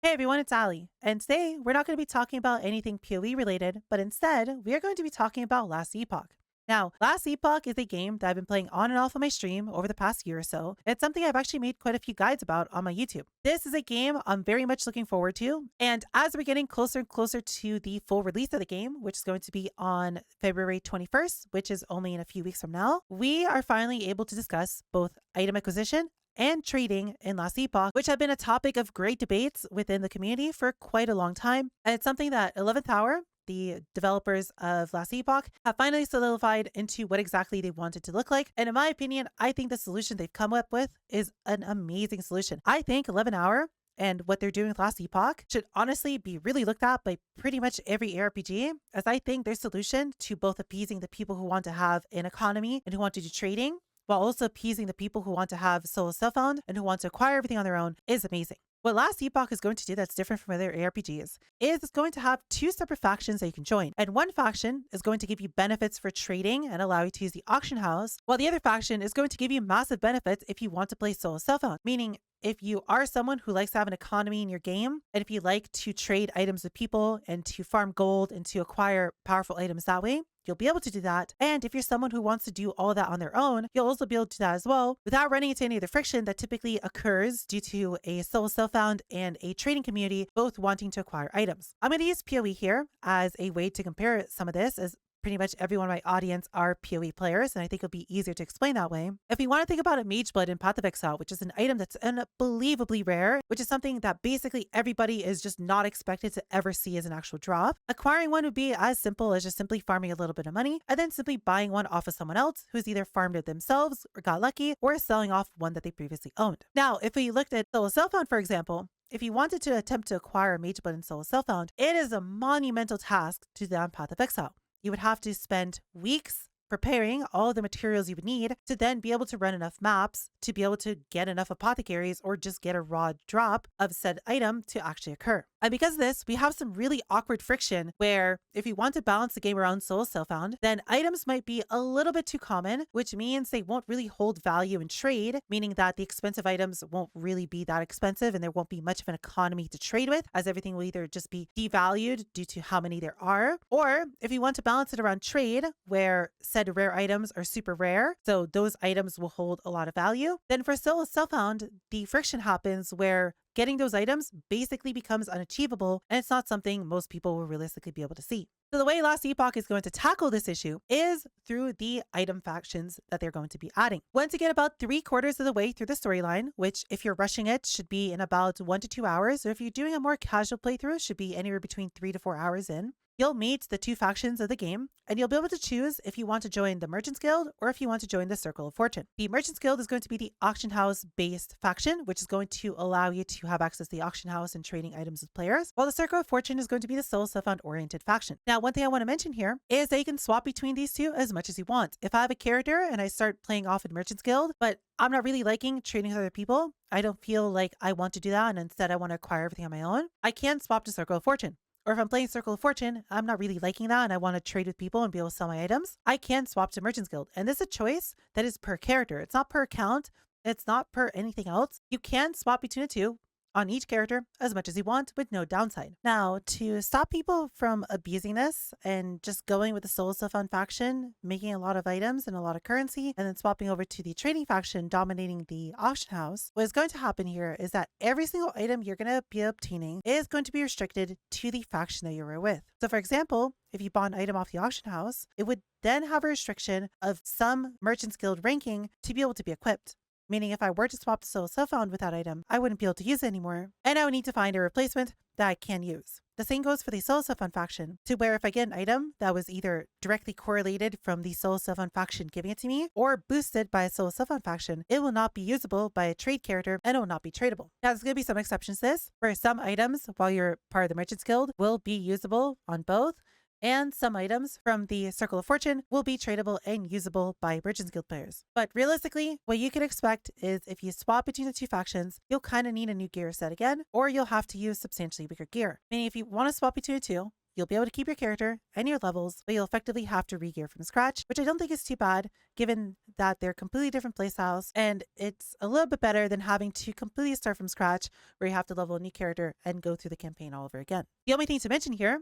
Hey everyone, it's Allie, and today we're not going to be talking about anything PoE related, but instead we are going to be talking about Last Epoch. Now, Last Epoch is a game that I've been playing on and off on my stream over the past year or so. It's something I've actually made quite a few guides about on my YouTube. This is a game I'm very much looking forward to, and as we're getting closer and closer to the full release of the game, which is going to be on February 21st, which is only in a few weeks from now, we are finally able to discuss both item acquisition and trading in Last Epoch, which have been a topic of great debates within the community for quite a long time. And it's something that 11th Hour, the developers of Last Epoch, have finally solidified into what exactly they want it to look like. And in my opinion, I think the solution they've come up with is an amazing solution. I think 11th Hour and what they're doing with Last Epoch should honestly be really looked at by pretty much every ARPG, as I think their solution to both appeasing the people who want to have an economy and who want to do trading, while also appeasing the people who want to have solo self-found and who want to acquire everything on their own, is amazing. What Last Epoch is going to do that's different from other ARPGs is it's going to have two separate factions that you can join. And one faction is going to give you benefits for trading and allow you to use the auction house, while the other faction is going to give you massive benefits if you want to play solo self-found, meaning if you are someone who likes to have an economy in your game, and if you like to trade items with people and to farm gold and to acquire powerful items that way, you'll be able to do that. And if you're someone who wants to do all of that on their own, you'll also be able to do that as well without running into any of the friction that typically occurs due to a solo self-found and a trading community both wanting to acquire items. I'm going to use PoE here as a way to compare some of this, as pretty much everyone in my audience are PoE players, and I think it'll be easier to explain that way. If we want to think about a Mage Blood in Path of Exile, which is an item that's unbelievably rare, which is something that basically everybody is just not expected to ever see as an actual drop, acquiring one would be as simple as just simply farming a little bit of money and then simply buying one off of someone else who's either farmed it themselves or got lucky, or selling off one that they previously owned. Now, if we looked at solo self-found, for example, if you wanted to attempt to acquire a Mage Blood in solo self-found, it is a monumental task to do that on Path of Exile. You would have to spend weeks preparing all of the materials you would need to then be able to run enough maps to be able to get enough apothecaries or just get a raw drop of said item to actually occur. And because of this, we have some really awkward friction where if you want to balance the game around solo self-found, then items might be a little bit too common, which means they won't really hold value in trade, meaning that the expensive items won't really be that expensive and there won't be much of an economy to trade with, as everything will either just be devalued due to how many there are. Or if you want to balance it around trade, where said rare items are super rare, so those items will hold a lot of value, then for solo self-found, the friction happens where getting those items basically becomes unachievable, and it's not something most people will realistically be able to see. So the way Last Epoch is going to tackle this issue is through the item factions that they're going to be adding. Once you get about 3/4 of the way through the storyline, which if you're rushing it should be in about 1 to 2 hours, or if you're doing a more casual playthrough should be anywhere between 3 to 4 hours in, you'll meet the two factions of the game, and you'll be able to choose if you want to join the Merchants Guild or if you want to join the Circle of Fortune. The Merchants Guild is going to be the auction house based faction, which is going to allow you to have access to the auction house and trading items with players, while the Circle of Fortune is going to be the solo self-found oriented faction. Now, one thing I want to mention here is that you can swap between these two as much as you want. If I have a character and I start playing off in Merchants Guild, but I'm not really liking trading with other people, I don't feel like I want to do that, and instead I want to acquire everything on my own, I can swap to Circle of Fortune. Or if I'm playing Circle of Fortune, I'm not really liking that and I want to trade with people and be able to sell my items, I can swap to Merchants Guild. And this is a choice that is per character. It's not per account. It's not per anything else. You can swap between the two on each character as much as you want with no downside. Now, to stop people from abusing this and just going with the solo self-found faction, making a lot of items and a lot of currency, and then swapping over to the trading faction dominating the auction house, what is going to happen here is that every single item you're going to be obtaining is going to be restricted to the faction that you were with. So for example, if you bought an item off the auction house, it would then have a restriction of some Merchants Guild ranking to be able to be equipped. Meaning if I were to swap to solo self-found with that item, I wouldn't be able to use it anymore, and I would need to find a replacement that I can use. The same goes for the solo self-found faction, to where if I get an item that was either directly correlated from the solo self-found faction giving it to me, or boosted by a solo self-found faction, it will not be usable by a trade character and it will not be tradable. Now there's going to be some exceptions to this, where some items, while you're part of the Merchants Guild, will be usable on both, and some items from the Circle of Fortune will be tradable and usable by Merchants Guild players. But realistically, what you can expect is if you swap between the two factions, you'll kind of need a new gear set again, or you'll have to use substantially weaker gear. Meaning if you want to swap between the two, you'll be able to keep your character and your levels, but you'll effectively have to re-gear from scratch, which I don't think is too bad given that they're completely different playstyles, and it's a little bit better than having to completely start from scratch where you have to level a new character and go through the campaign all over again. The only thing to mention here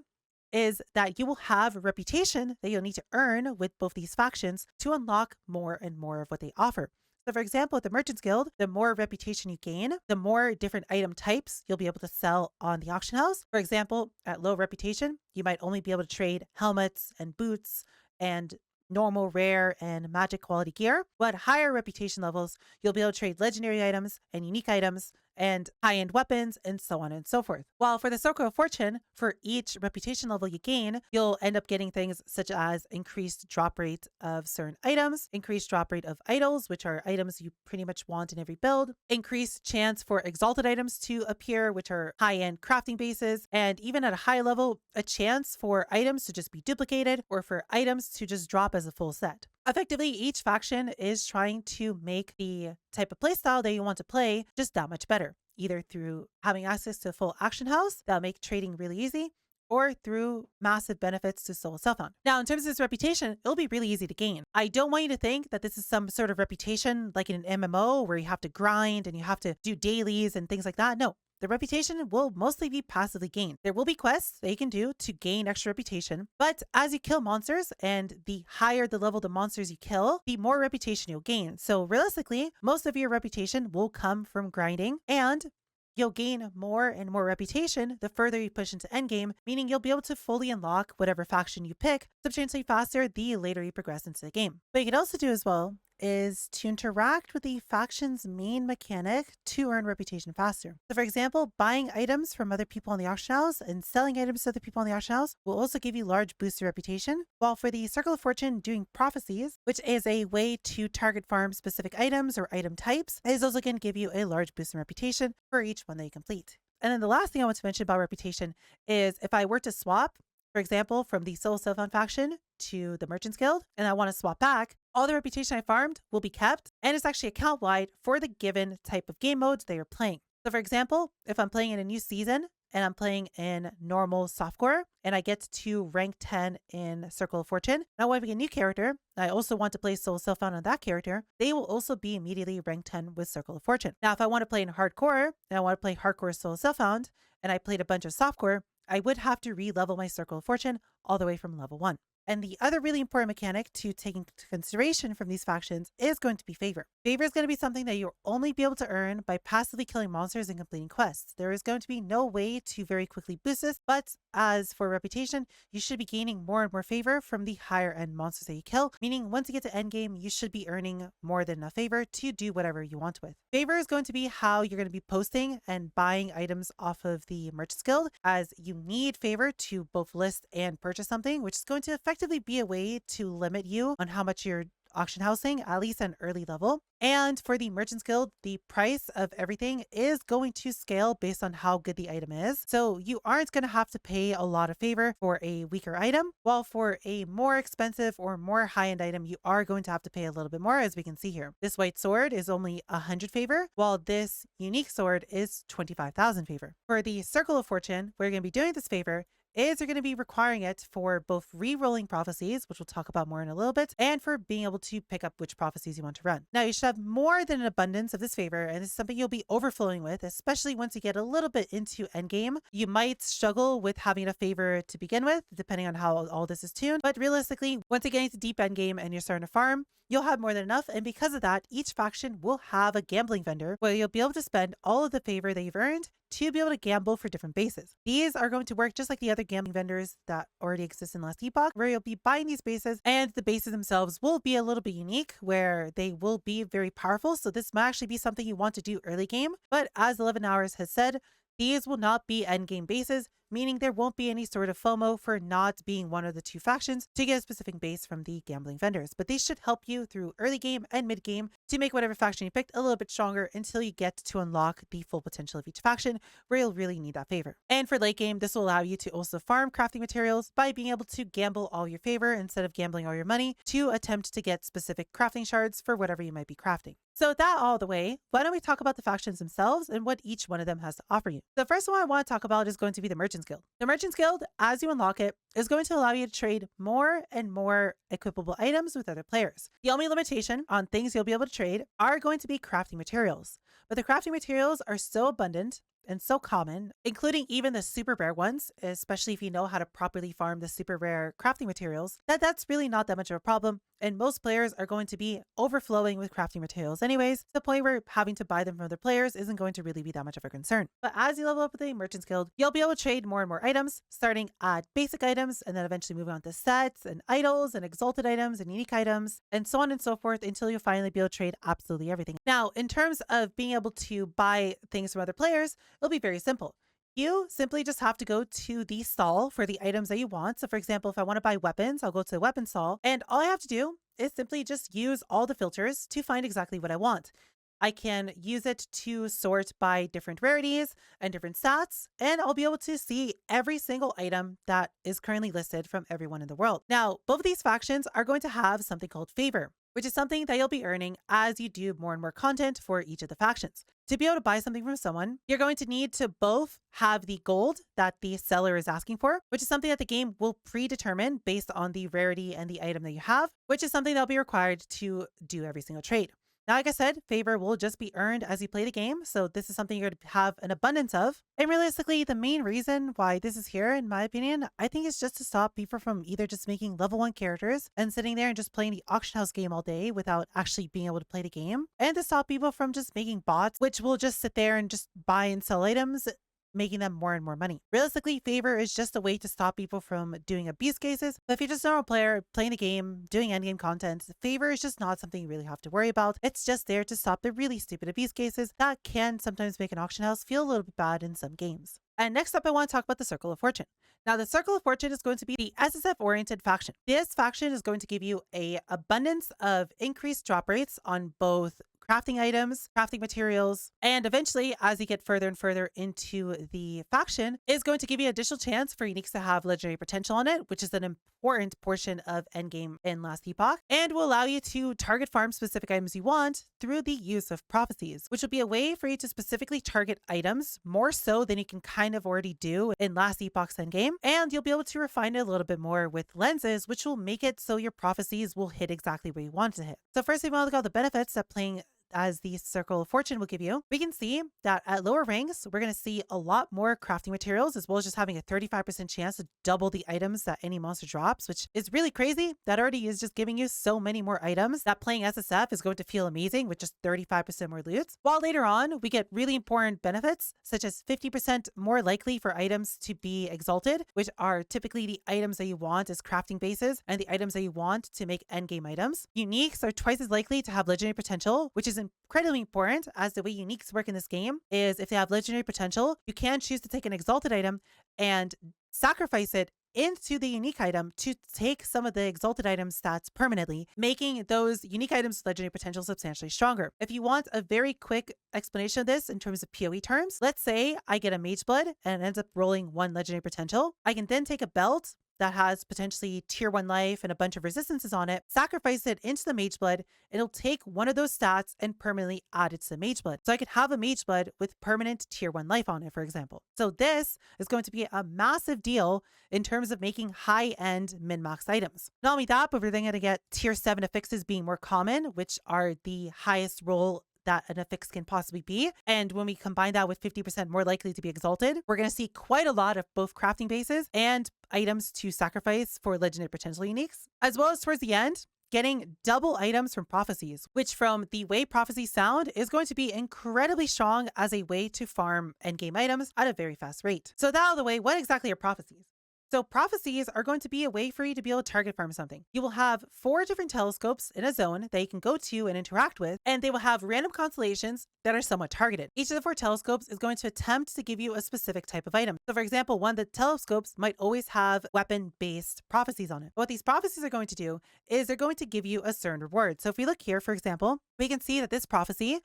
is that you will have a reputation that you'll need to earn with both these factions to unlock more and more of what they offer. So for example, at the Merchants Guild, the more reputation you gain, the more different item types you'll be able to sell on the auction house. For example, at low reputation, you might only be able to trade helmets and boots and normal, rare, and magic quality gear. But at higher reputation levels, you'll be able to trade legendary items and unique items and high-end weapons and so on and so forth. While for the Circle of Fortune, for each reputation level you gain, you'll end up getting things such as increased drop rate of certain items, increased drop rate of idols, which are items you pretty much want in every build, increased chance for exalted items to appear, which are high-end crafting bases, and even at a high level, a chance for items to just be duplicated or for items to just drop as a full set. Effectively, each faction is trying to make the type of playstyle that you want to play just that much better, either through having access to a full action house that'll make trading really easy, or through massive benefits to solo self-found. Now, in terms of this reputation, it'll be really easy to gain. I don't want you to think that this is some sort of reputation like in an MMO where you have to grind and you have to do dailies and things like that. No. The reputation will mostly be passively gained. There will be quests that you can do to gain extra reputation, but as you kill monsters and the higher the level the monsters you kill, the more reputation you'll gain. So realistically, most of your reputation will come from grinding, and you'll gain more and more reputation the further you push into endgame, meaning you'll be able to fully unlock whatever faction you pick substantially faster the later you progress into the game. What you can also do as well is to interact with the faction's main mechanic to earn reputation faster. So for example, buying items from other people in the auction house and selling items to other people in the auction house will also give you large boosts to reputation, while for the Circle of Fortune, doing prophecies, which is a way to target farm specific items or item types, is also going to give you a large boost in reputation for each one that you complete. And then the last thing I want to mention about reputation is if I were to swap, for example, from the Solo Self-Found faction to the Merchants Guild, and I want to swap back, all the reputation I farmed will be kept, and it's actually account-wide for the given type of game modes they are playing. So for example, if I'm playing in a new season and I'm playing in normal softcore and I get to rank 10 in Circle of Fortune, now when I pick a new character, I also want to play Solo Self-Found on that character, they will also be immediately rank 10 with Circle of Fortune. Now if I want to play in hardcore and I want to play hardcore Solo Self-Found and I played a bunch of softcore, I would have to re-level my Circle of Fortune all the way from level 1. And the other really important mechanic to take into consideration from these factions is going to be favor. Favor is going to be something that you'll only be able to earn by passively killing monsters and completing quests. There is going to be no way to very quickly boost this, but as for reputation, you should be gaining more and more favor from the higher end monsters that you kill, meaning once you get to endgame, you should be earning more than enough favor to do whatever you want with. Favor is going to be how you're going to be posting and buying items off of the Merchants Guild, as you need favor to both list and purchase something, which is going to effectively be a way to limit you on how much you're auction housing, at least an early level. And for the Merchants Guild, the price of everything is going to scale based on how good the item is. So you aren't going to have to pay a lot of favor for a weaker item, while for a more expensive or more high-end item, you are going to have to pay a little bit more, as we can see here. This white sword is only 100 favor, while this unique sword is 25,000 favor. For the Circle of Fortune, we're going to be doing this favor is you're going to be requiring it for both re-rolling prophecies, which we'll talk about more in a little bit, and for being able to pick up which prophecies you want to run. Now, you should have more than an abundance of this favor, and it's something you'll be overflowing with, especially once you get a little bit into endgame. You might struggle with having a favor to begin with, depending on how all this is tuned, but realistically, once you get into deep endgame and you're starting to farm, you'll have more than enough, and because of that, each faction will have a gambling vendor where you'll be able to spend all of the favor that you've earned to be able to gamble for different bases. These are going to work just like the other gambling vendors that already exist in Last Epoch, where you'll be buying these bases, and the bases themselves will be a little bit unique, where they will be very powerful. So this might actually be something you want to do early game, but as 11 Hours has said, these will not be endgame bases, meaning there won't be any sort of FOMO for not being one of the two factions to get a specific base from the gambling vendors. But these should help you through early game and mid game to make whatever faction you picked a little bit stronger until you get to unlock the full potential of each faction, where you'll really need that favor. And for late game, this will allow you to also farm crafting materials by being able to gamble all your favor instead of gambling all your money to attempt to get specific crafting shards for whatever you might be crafting. So with that all the way, why don't we talk about the factions themselves and what each one of them has to offer you. The first one I want to talk about is going to be the Merchants Guild. The Merchants Guild, as you unlock it, is going to allow you to trade more and more equipable items with other players. The only limitation on things you'll be able to trade are going to be crafting materials. But the crafting materials are so abundant and so common, including even the super rare ones, especially if you know how to properly farm the super rare crafting materials, that's really not that much of a problem. And most players are going to be overflowing with crafting materials anyways, to the point where having to buy them from other players isn't going to really be that much of a concern. But as you level up with the Merchants Guild, you'll be able to trade more and more items, starting at basic items and then eventually moving on to sets and idols and exalted items and unique items and so on and so forth until you'll finally be able to trade absolutely everything. Now, in terms of being able to buy things from other players, it'll be very simple. You simply just have to go to the stall for the items that you want. So for example, if I want to buy weapons, I'll go to the weapon stall and all I have to do is simply just use all the filters to find exactly what I want. I can use it to sort by different rarities and different stats, and I'll be able to see every single item that is currently listed from everyone in the world. Now, both of these factions are going to have something called favor, which is something that you'll be earning as you do more and more content for each of the factions. To be able to buy something from someone, you're going to need to both have the gold that the seller is asking for, which is something that the game will predetermine based on the rarity and the item that you have, which is something that'll be required to do every single trade. Now, like I said, favor will just be earned as you play the game, so this is something you're going to have an abundance of. And realistically, the main reason why this is here, in my opinion, I think is just to stop people from either just making level 1 characters and sitting there and just playing the auction house game all day without actually being able to play the game, and to stop people from just making bots, which will just sit there and just buy and sell items, making them more and more money. Realistically, favor is just a way to stop people from doing abuse cases. But if you're just a normal player playing the game, doing endgame content, favor is just not something you really have to worry about. It's just there to stop the really stupid abuse cases that can sometimes make an auction house feel a little bit bad in some games. And next up, I want to talk about the Circle of Fortune. Now, the Circle of Fortune is going to be the SSF-oriented faction. This faction is going to give you an abundance of increased drop rates on both crafting items, crafting materials, and eventually, as you get further and further into the faction, is going to give you additional chance for uniques to have legendary potential on it, which is an important portion of endgame in Last Epoch, and will allow you to target farm specific items you want through the use of prophecies, which will be a way for you to specifically target items more so than you can kind of already do in Last Epoch's endgame, and you'll be able to refine it a little bit more with lenses, which will make it so your prophecies will hit exactly where you want it to hit. So first, we want to look at all the benefits that playing as the Circle of Fortune will give you. We can see that at lower ranks, we're going to see a lot more crafting materials, as well as just having a 35% chance to double the items that any monster drops, which is really crazy. That already is just giving you so many more items that playing SSF is going to feel amazing with just 35% more loot. While later on, we get really important benefits, such as 50% more likely for items to be exalted, which are typically the items that you want as crafting bases and the items that you want to make endgame items. Uniques are twice as likely to have legendary potential, which is incredibly important, as the way uniques work in this game is if they have legendary potential, you can choose to take an exalted item and sacrifice it into the unique item to take some of the exalted item stats permanently, making those unique items with legendary potential substantially stronger. If you want a very quick explanation of this in terms of PoE terms, let's say I get a Mage Blood and it ends up rolling 1 legendary potential. I can then take a belt that has potentially tier 1 life and a bunch of resistances on it, sacrifice it into the Mage Blood, and it'll take one of those stats and permanently add it to the Mage Blood. So I could have a Mage Blood with permanent tier 1 life on it, for example. So this is going to be a massive deal in terms of making high-end min-max items. Not only that, but we're then going to get tier 7 affixes being more common, which are the highest roll that an affix can possibly be. And when we combine that with 50% more likely to be exalted, we're going to see quite a lot of both crafting bases and items to sacrifice for legendary potential uniques, as well as towards the end, getting double items from prophecies, which from the way prophecies sound is going to be incredibly strong as a way to farm endgame items at a very fast rate. So that out of the way, what exactly are prophecies? So prophecies are going to be a way for you to be able to target farm something. You will have 4 different telescopes in a zone that you can go to and interact with, and they will have random constellations that are somewhat targeted. Each of the 4 telescopes is going to attempt to give you a specific type of item. So for example, one of the telescopes might always have weapon-based prophecies on it. What these prophecies are going to do is they're going to give you a certain reward. So if we look here, for example, we can see that this prophecy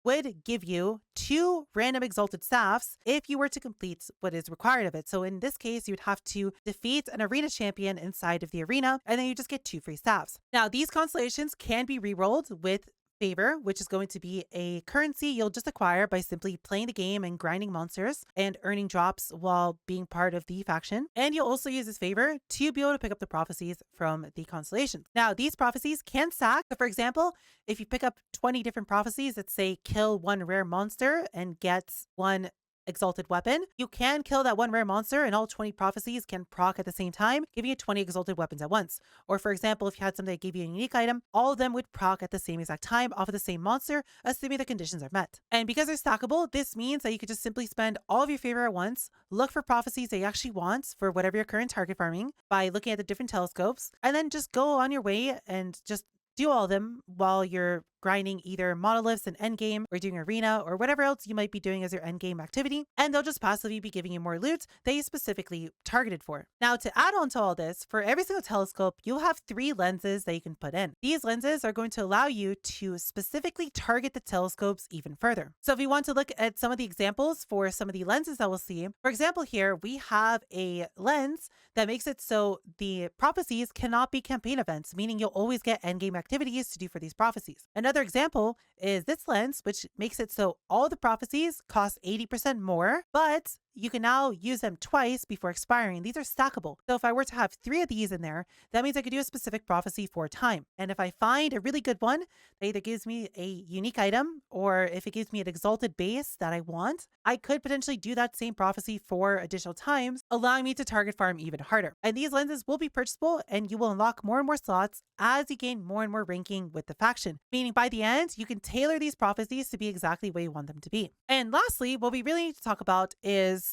would give you 2 random exalted staffs if you were to complete what is required of it. So in this case, you would have to defeat an arena champion inside of the arena, and then you just get 2 free staffs. Now, these constellations can be rerolled with favor, which is going to be a currency you'll just acquire by simply playing the game and grinding monsters and earning drops while being part of the faction. And you'll also use this favor to be able to pick up the prophecies from the constellations. Now, these prophecies can stack. So for example, if you pick up 20 different prophecies that say kill one rare monster and get one exalted weapon, you can kill that one rare monster and all 20 prophecies can proc at the same time, giving you 20 exalted weapons at once. Or for example, if you had something that gave you a unique item, all of them would proc at the same exact time off of the same monster, assuming the conditions are met. And because they're stackable, this means that you could just simply spend all of your favor at once, look for prophecies that you actually want for whatever your current target farming by looking at the different telescopes, and then just go on your way and just do all of them while you're grinding either monoliths in endgame or doing arena or whatever else you might be doing as your endgame activity, and they'll just passively be giving you more loot that you specifically targeted for. Now, to add on to all this, for every single telescope, you'll have 3 lenses that you can put in. These lenses are going to allow you to specifically target the telescopes even further. So if you want to look at some of the examples for some of the lenses that we'll see, for example, here we have a lens that makes it so the prophecies cannot be campaign events, meaning you'll always get endgame activities to do for these prophecies. Another example is this lens, which makes it so all the prophecies cost 80% more, but you can now use them twice before expiring. These are stackable. So if I were to have 3 of these in there, that means I could do a specific prophecy for a time. And if I find a really good one that either gives me a unique item or if it gives me an exalted base that I want, I could potentially do that same prophecy 4 additional times, allowing me to target farm even harder. And these lenses will be purchasable and you will unlock more and more slots as you gain more and more ranking with the faction. Meaning by the end, you can tailor these prophecies to be exactly what you want them to be. And lastly, what we really need to talk about is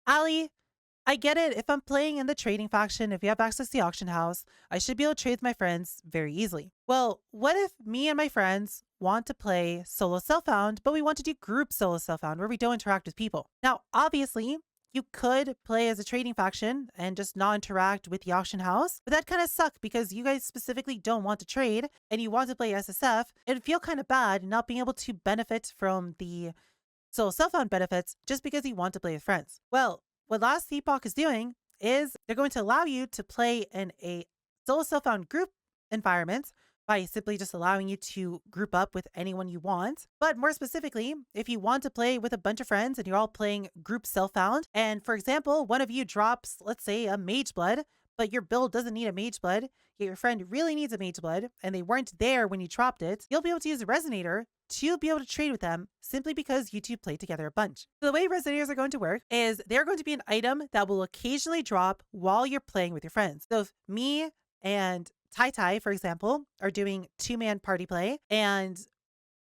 Allie. I get it. If I'm playing in the trading faction, if you have access to the auction house, I should be able to trade with my friends very easily. Well, what if me and my friends want to play solo self-found, but we want to do group solo self-found where we don't interact with people? Now, obviously, you could play as a trading faction and just not interact with the auction house, but that kind of sucks because you guys specifically don't want to trade and you want to play SSF. It'd feel kind of bad not being able to benefit from the solo self-found benefits just because you want to play with friends. Well, what Last Epoch is doing is they're going to allow you to play in a solo self-found group environment by simply just allowing you to group up with anyone you want. But more specifically, if you want to play with a bunch of friends and you're all playing group self-found, and for example, one of you drops, let's say, a mage blood, but your build doesn't need a mage blood, yet your friend really needs a mage blood, and they weren't there when you dropped it, you'll be able to use a resonator to be able to trade with them simply because you two play together a bunch. So the way resonators are going to work is they're going to be an item that will occasionally drop while you're playing with your friends. So if me and Tai, for example, are doing 2-man party play and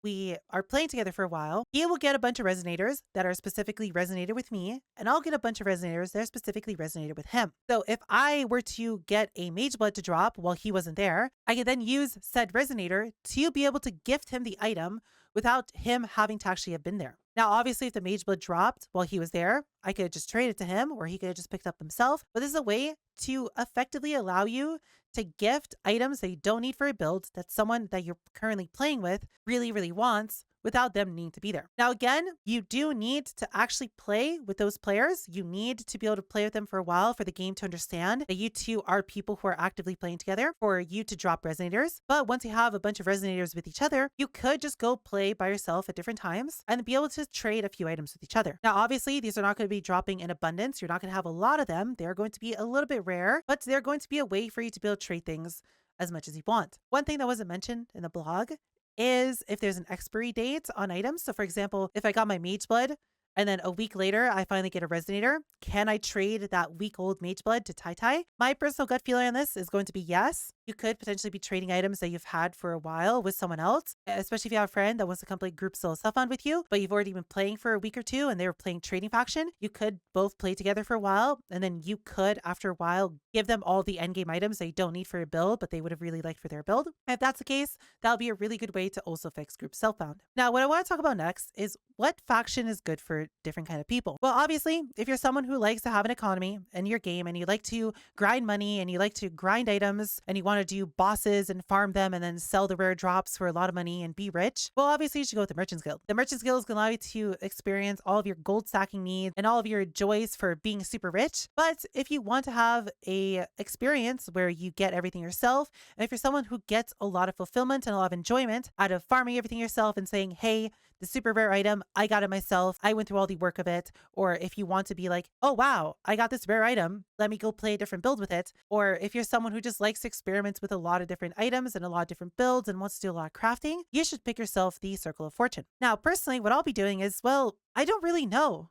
we are playing together for a while, he will get a bunch of resonators that are specifically resonated with me, and I'll get a bunch of resonators that are specifically resonated with him. So if I were to get a mage blood to drop while he wasn't there, I could then use said resonator to be able to gift him the item without him having to actually have been there. Now, obviously, if the mage blood dropped while he was there, I could have just traded it to him or he could have just picked up himself. But this is a way to effectively allow you to gift items that you don't need for a build that someone that you're currently playing with really, really wants without them needing to be there. Now, again, you do need to actually play with those players. You need to be able to play with them for a while for the game to understand that you two are people who are actively playing together for you to drop resonators. But once you have a bunch of resonators with each other, you could just go play by yourself at different times and be able to trade a few items with each other. Now, obviously, these are not going to be dropping in abundance. You're not going to have a lot of them. They're going to be a little bit rare, but they're going to be a way for you to be able to trade things as much as you want. One thing that wasn't mentioned in the blog is if there's an expiry date on items. So for example, if I got my mage blood and then a week later I finally get a resonator, can I trade that week-old mage blood to Tai? My personal gut feeling on this is going to be yes. You could potentially be trading items that you've had for a while with someone else, especially if you have a friend that wants to come play group solo self-found with you, but you've already been playing for a week or two and they were playing trading faction. You could both play together for a while, and then you could, after a while, give them all the endgame items they don't need for your build, but they would have really liked for their build. And if that's the case, that'll be a really good way to also fix group self-found. Now, what I want to talk about next is what faction is good for different kind of people. Well, obviously, if you're someone who likes to have an economy in your game and you like to grind money and you like to grind items and you want want to do bosses and farm them and then sell the rare drops for a lot of money and be rich, well, obviously you should go with the Merchant's Guild. The Merchant's Guild is going to allow you to experience all of your gold stacking needs and all of your joys for being super rich. But if you want to have a experience where you get everything yourself, and if you're someone who gets a lot of fulfillment and a lot of enjoyment out of farming everything yourself and saying, hey, the super rare item, I got it myself, I went through all the work of it. Or if you want to be like, oh wow, I got this rare item, let me go play a different build with it. Or if you're someone who just likes to experiment with a lot of different items and a lot of different builds and wants to do a lot of crafting, you should pick yourself the Circle of Fortune. Now, personally, what I'll be doing is, well, I don't really know.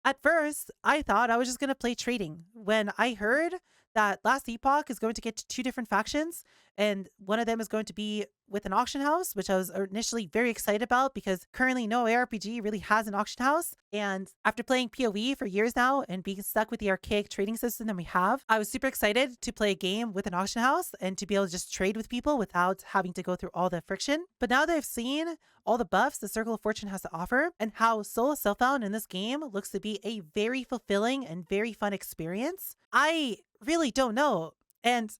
At first, I thought I was just going to play trading. When I heard that Last Epoch is going to get 2 different factions, and one of them is going to be with an auction house, which I was initially very excited about because currently no ARPG really has an auction house. And after playing PoE for years now and being stuck with the archaic trading system that we have, I was super excited to play a game with an auction house and to be able to just trade with people without having to go through all the friction. But now that I've seen all the buffs the Circle of Fortune has to offer and how Soul Self-Found in this game looks to be a very fulfilling and very fun experience, I really don't know. And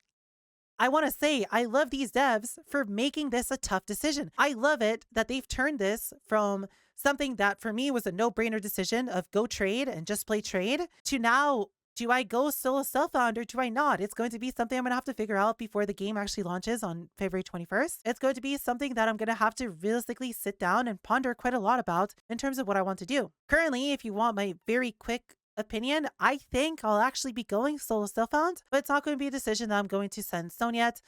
I want to say I love these devs for making this a tough decision. I love it that they've turned this from something that for me was a no-brainer decision of go trade and just play trade to now, do I go solo self-found or do I not? It's going to be something I'm going to have to figure out before the game actually launches on February 21st. It's going to be something that I'm going to have to realistically sit down and ponder quite a lot about in terms of what I want to do. Currently, if you want my very quick opinion, I think I'll actually be going solo self-found, but it's not going to be a decision that I'm going to set in stone yet.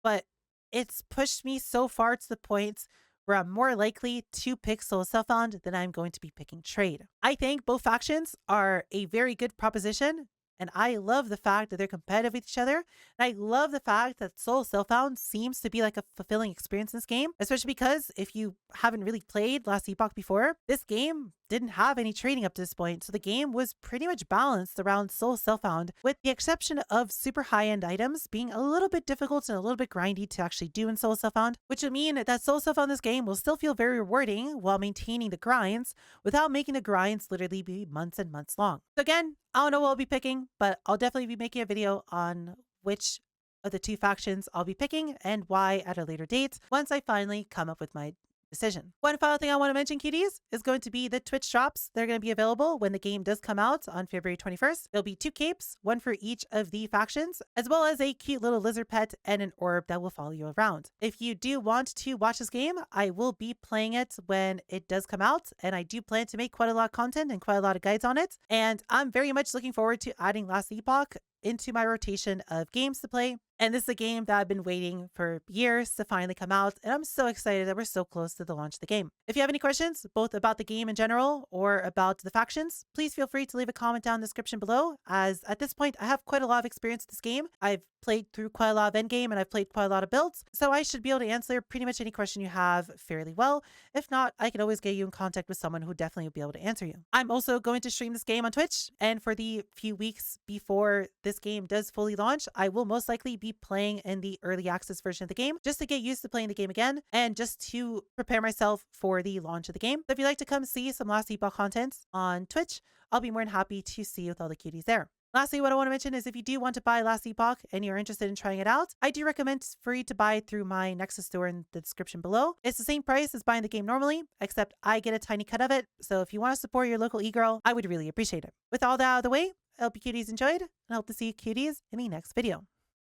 But it's pushed me so far to the point where I'm more likely to pick solo self-found than I'm going to be picking trade. I think both factions are a very good proposition, and I love the fact that they're competitive with each other. And I love the fact that solo self-found seems to be like a fulfilling experience in this game, especially because if you haven't really played Last Epoch before, this game didn't have any trading up to this point. So the game was pretty much balanced around solo self-found, with the exception of super high-end items being a little bit difficult and a little bit grindy to actually do in solo self-found, which would mean that solo self-found this game will still feel very rewarding while maintaining the grinds without making the grinds literally be months and months long. So again, I don't know what I'll be picking, but I'll definitely be making a video on which of the 2 factions I'll be picking and why at a later date once I finally come up with my decision. One final thing I want to mention, cuties, is going to be the Twitch drops. They're going to be available when the game does come out on February 21st. There'll be 2 capes, one for each of the factions, as well as a cute little lizard pet and an orb that will follow you around. If you do want to watch this game, I will be playing it when it does come out, and I do plan to make quite a lot of content and quite a lot of guides on it. And I'm very much looking forward to adding Last Epoch into my rotation of games to play. And this is a game that I've been waiting for years to finally come out, and I'm so excited that we're so close to the launch of the game. If you have any questions, both about the game in general or about the factions, please feel free to leave a comment down in the description below, as at this point I have quite a lot of experience with this game. I've played through quite a lot of endgame and I've played quite a lot of builds, so I should be able to answer pretty much any question you have fairly well. If not, I can always get you in contact with someone who definitely will be able to answer you. I'm also going to stream this game on Twitch, and for the few weeks before this game does fully launch, I will most likely be playing in the early access version of the game just to get used to playing the game again and just to prepare myself for the launch of the game. So if you'd like to come see some Last Epoch content on Twitch, I'll be more than happy to see you with all the cuties there. Lastly, what I want to mention is if you do want to buy Last Epoch and you're interested in trying it out, I do recommend for you to buy it through my Nexus store in the description below. It's the same price as buying the game normally, except I get a tiny cut of it. So if you want to support your local Egirl, I would really appreciate it. With all that out of the way, I hope you cuties enjoyed, and I hope to see you cuties in the next video.